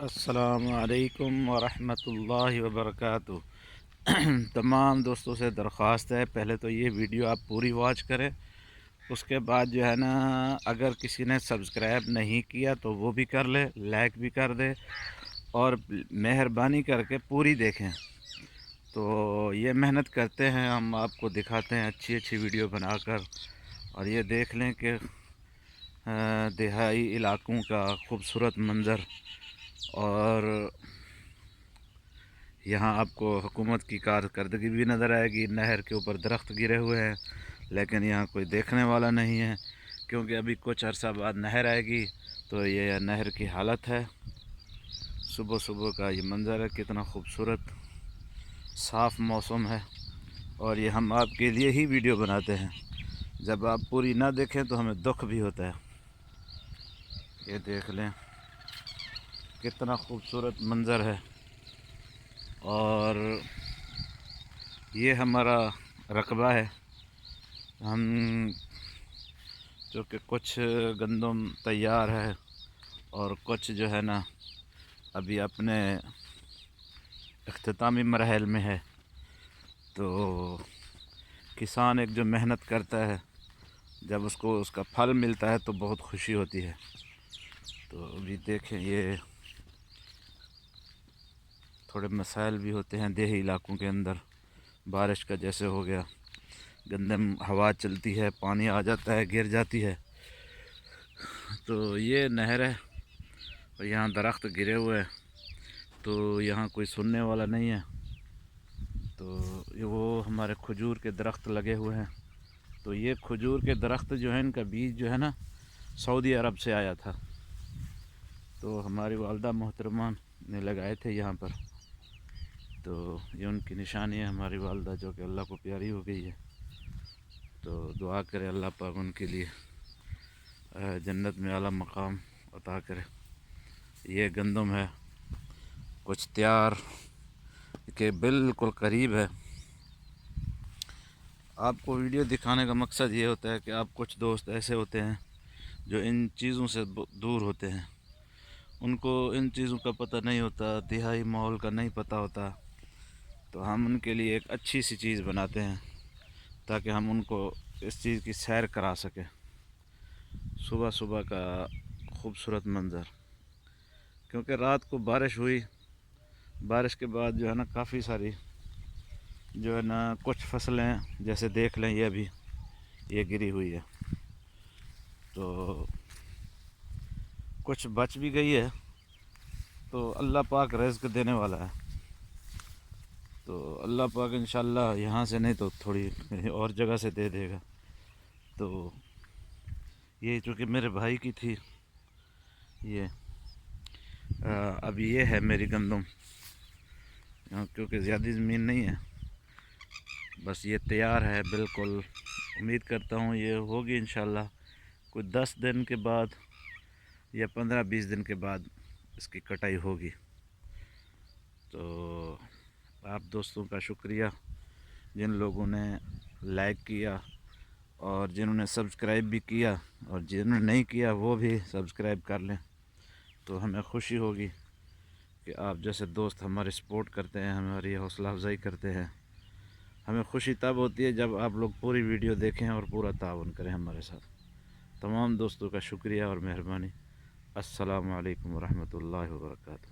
السلام علیکم ورحمۃ اللہ وبرکاتہ۔ تمام دوستوں سے درخواست ہے، پہلے تو یہ ویڈیو آپ پوری واچ کریں، اس کے بعد جو ہے نا اگر کسی نے سبسکرائب نہیں کیا تو وہ بھی کر لے، لائک بھی کر دے، اور مہربانی کر کے پوری دیکھیں۔ تو یہ محنت کرتے ہیں، ہم آپ کو دکھاتے ہیں اچھی اچھی ویڈیو بنا کر، اور یہ دیکھ لیں کہ دیہائی علاقوں کا خوبصورت منظر، اور یہاں آپ کو حکومت کی کارکردگی بھی نظر آئے گی۔ نہر کے اوپر درخت گرے ہوئے ہیں لیکن یہاں کوئی دیکھنے والا نہیں ہے، کیونکہ ابھی کچھ عرصہ بعد نہر آئے گی تو یہ نہر کی حالت ہے۔ صبح صبح کا یہ منظر ہے، کتنا خوبصورت صاف موسم ہے، اور یہ ہم آپ کے لیے ہی ویڈیو بناتے ہیں۔ جب آپ پوری نہ دیکھیں تو ہمیں دکھ بھی ہوتا ہے۔ یہ دیکھ لیں کتنا خوبصورت منظر ہے، اور یہ ہمارا رقبہ ہے۔ ہم چونکہ کچھ گندم تیار ہے اور کچھ جو ہے نا ابھی اپنے اختتامی مراحل میں ہے، تو کسان ایک جو محنت کرتا ہے، جب اس کو اس کا پھل ملتا ہے تو بہت خوشی ہوتی ہے۔ تو ابھی دیکھیں، یہ تھوڑے مسائل بھی ہوتے ہیں دیہی علاقوں کے اندر، بارش کا جیسے ہو گیا، گندم ہوا چلتی ہے، پانی آ جاتا ہے، گر جاتی ہے۔ تو یہ نہر ہے اور یہاں درخت گرے ہوئے ہیں، تو یہاں کوئی سننے والا نہیں ہے۔ تو وہ ہمارے کھجور کے درخت لگے ہوئے ہیں، تو یہ کھجور کے درخت جو ہے، ان کا بیج جو ہے نا سعودی عرب سے آیا تھا، تو ہماری والدہ محترمہ نے لگائے تھے یہاں پر۔ تو یہ ان کی نشانی ہے، ہماری والدہ جو کہ اللہ کو پیاری ہو گئی ہے۔ تو دعا کرے اللہ پاک ان کے لیے جنت میں اعلیٰ مقام عطا کرے۔ یہ گندم ہے، کچھ تیار کے بالکل قریب ہے۔ آپ کو ویڈیو دکھانے کا مقصد یہ ہوتا ہے کہ آپ کچھ دوست ایسے ہوتے ہیں جو ان چیزوں سے دور ہوتے ہیں، ان کو ان چیزوں کا پتہ نہیں ہوتا، دیہائی ماحول کا نہیں پتہ ہوتا، تو ہم ان کے لیے ایک اچھی سی چیز بناتے ہیں تاکہ ہم ان کو اس چیز کی سیر کرا سکیں۔ صبح صبح کا خوبصورت منظر، کیونکہ رات کو بارش ہوئی، بارش کے بعد جو ہے نا کافی ساری جو ہے نا کچھ فصلیں جیسے دیکھ لیں، یہ ابھی یہ گری ہوئی ہے، تو کچھ بچ بھی گئی ہے، تو اللہ پاک رزق دینے والا ہے۔ تو اللہ پاک انشاءاللہ یہاں سے نہیں تو تھوڑی اور جگہ سے دے دے گا۔ تو یہ چونکہ میرے بھائی کی تھی، یہ ابھی یہ ہے میری گندم، کیونکہ زیادہ زمین نہیں ہے، بس یہ تیار ہے بالکل۔ امید کرتا ہوں یہ ہوگی انشاءاللہ کوئی 10 دن کے بعد یا 15-20 دن کے بعد اس کی کٹائی ہوگی۔ تو آپ دوستوں کا شکریہ جن لوگوں نے لائک کیا، اور جنہوں نے سبسکرائب بھی کیا، اور جنہوں نے نہیں کیا وہ بھی سبسکرائب کر لیں، تو ہمیں خوشی ہوگی کہ آپ جیسے دوست ہماری سپورٹ کرتے ہیں، ہماری حوصلہ افزائی کرتے ہیں۔ ہمیں خوشی تب ہوتی ہے جب آپ لوگ پوری ویڈیو دیکھیں اور پورا تعاون کریں ہمارے ساتھ۔ تمام دوستوں کا شکریہ اور مہربانی۔ السلام علیکم ورحمۃ اللہ وبرکاتہ۔